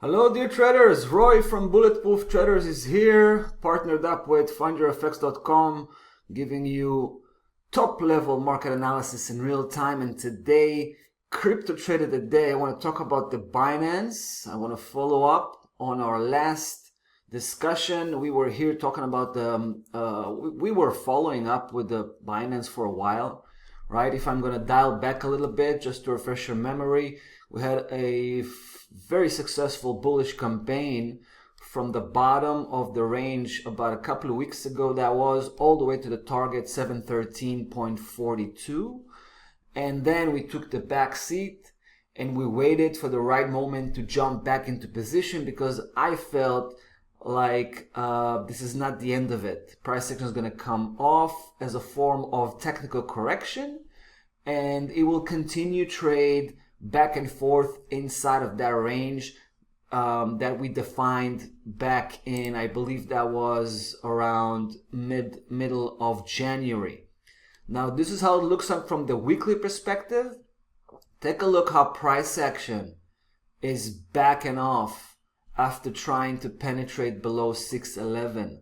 Hello dear traders, Roy from Bulletproof Traders is here, partnered up with FundYourFX.com, giving you top level market analysis in real time. And today, crypto trade of the day, I want to talk about the Binance. I want to follow up on our last discussion. We were here talking about we were following up with the Binance for a while, right? If I'm going to dial back a little bit just to refresh your memory, we had a very successful bullish campaign from the bottom of the range about a couple of weeks ago. That was all the way to the target 713.42, and then we took the back seat and we waited for the right moment to jump back into position, because I felt like this is not the end of it. Price action is going to come off as a form of technical correction, and it will continue trade back and forth inside of that range that we defined back in, I believe that was around middle of January. Now this is how it looks like from the weekly perspective. Take a look how price action is backing off after trying to penetrate below 611.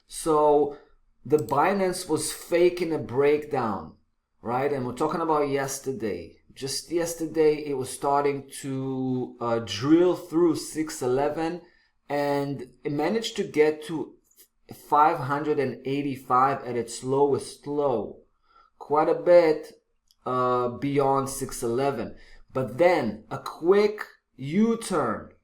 So the Binance was faking a breakdown, right? And we're talking about yesterday. Just yesterday, it was starting to drill through 611, and it managed to get to 585 at its lowest low, quite a bit beyond 611. But then a quick U-turn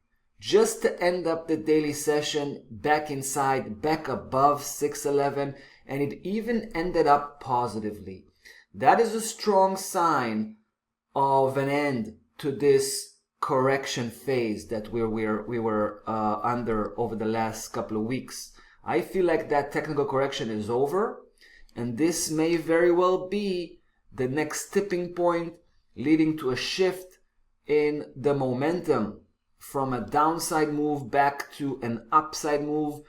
just to end up the daily session back inside, back above 611, and it even ended up positively. That is a strong sign of an end to this correction phase that we were under over the last couple of weeks. I feel like that technical correction is over, and this may very well be the next tipping point leading to a shift in the momentum from a downside move back to an upside move.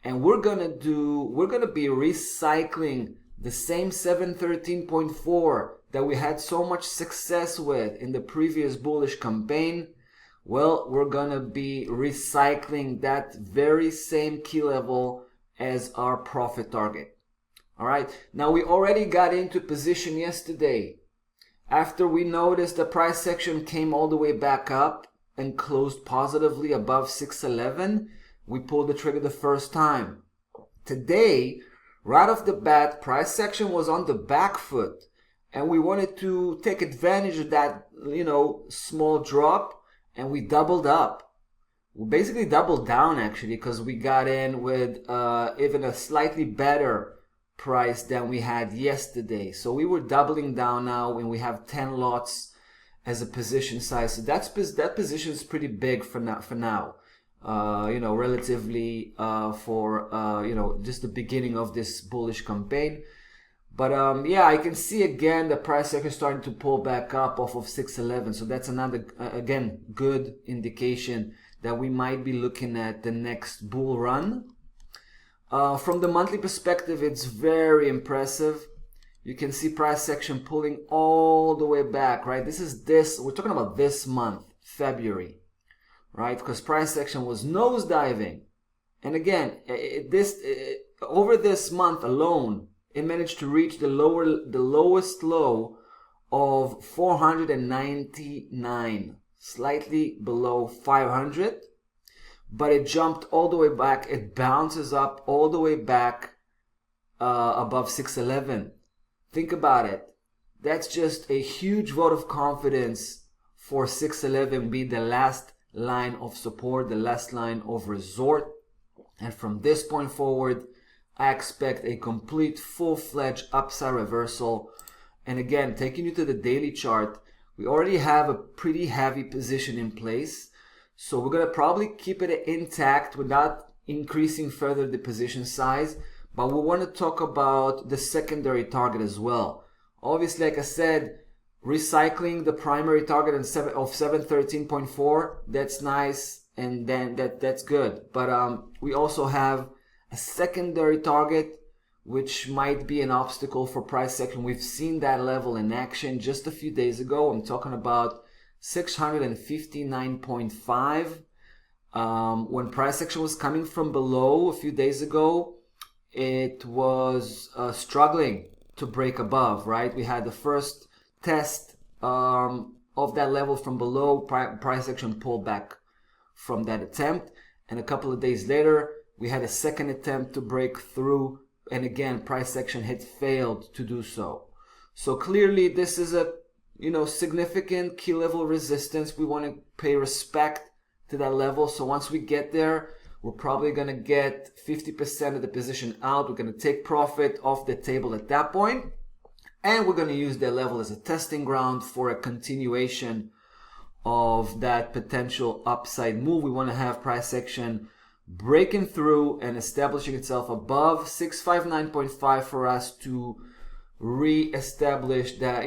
And we're gonna be recycling the same 713.4 that we had so much success with in the previous bullish campaign. Well, we're gonna be recycling that very same key level as our profit target. All right, now we already got into position yesterday after we noticed the price action came all the way back up and closed positively above 611. We pulled the trigger the first time. Today, right off the bat, price action was on the back foot, and we wanted to take advantage of that, small drop, and we doubled up. We basically doubled down actually, because we got in with even a slightly better price than we had yesterday. So we were doubling down now when we have 10 lots as a position size. So that position is pretty big for now. Relatively for just the beginning of this bullish campaign. But I can see again the price action starting to pull back up off of 611. So that's another, again, good indication that we might be looking at the next bull run. From the monthly perspective, it's very impressive. You can see price action pulling all the way back, right? We're talking about this month, February, right? Because price action was nosediving. And again, over this month alone, it managed to reach the lowest low of 499, slightly below 500, but it jumped all the way back. It bounces up all the way back above 611. Think about it. That's just a huge vote of confidence for 611 be the last line of support, the last line of resort. And from this point forward, I expect a complete full-fledged upside reversal. And again, taking you to the daily chart, we already have a pretty heavy position in place. So we're going to probably keep it intact without increasing further the position size. But we want to talk about the secondary target as well. Obviously, like I said, recycling the primary target of 713.4, that's nice, and then that's good. But we also have a secondary target which might be an obstacle for price action. We've seen that level in action just a few days ago. I'm talking about 659.5. When price action was coming from below a few days ago, it was struggling to break above, right? We had the first test of that level from below. Price action pulled back from that attempt, and a couple of days later we had a second attempt to break through, and again price action had failed to do so. So clearly this is a significant key level resistance. We want to pay respect to that level. So once we get there, we're probably going to get 50% of the position out. We're going to take profit off the table at that point, and we're going to use that level as a testing ground for a continuation of that potential upside move. We want to have price action breaking through and establishing itself above 659.5 for us to re-establish that,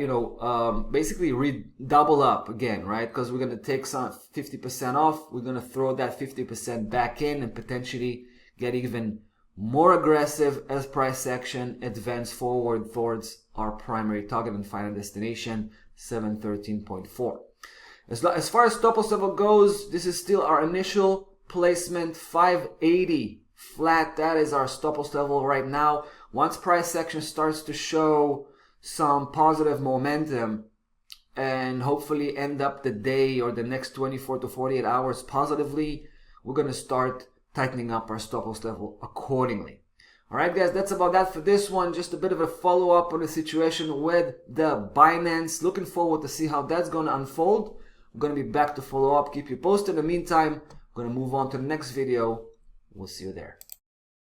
basically double up again, right? Because we're going to take some 50% off. We're going to throw that 50% back in and potentially get even more aggressive as price action advance forward towards our primary target and final destination, 713.4. As far as stop loss level goes, this is still our initial placement, 580 flat. That is our stop loss level right now. Once price action starts to show some positive momentum and hopefully end up the day or the next 24 to 48 hours positively, we're going to start tightening up our stop loss level accordingly. All right, guys, that's about that for this one. Just a bit of a follow-up on the situation with the Binance. Looking forward to see how that's going to unfold. I'm going to be back to follow up, keep you posted. In the meantime, I'm going to move on to the next video. We'll see you there.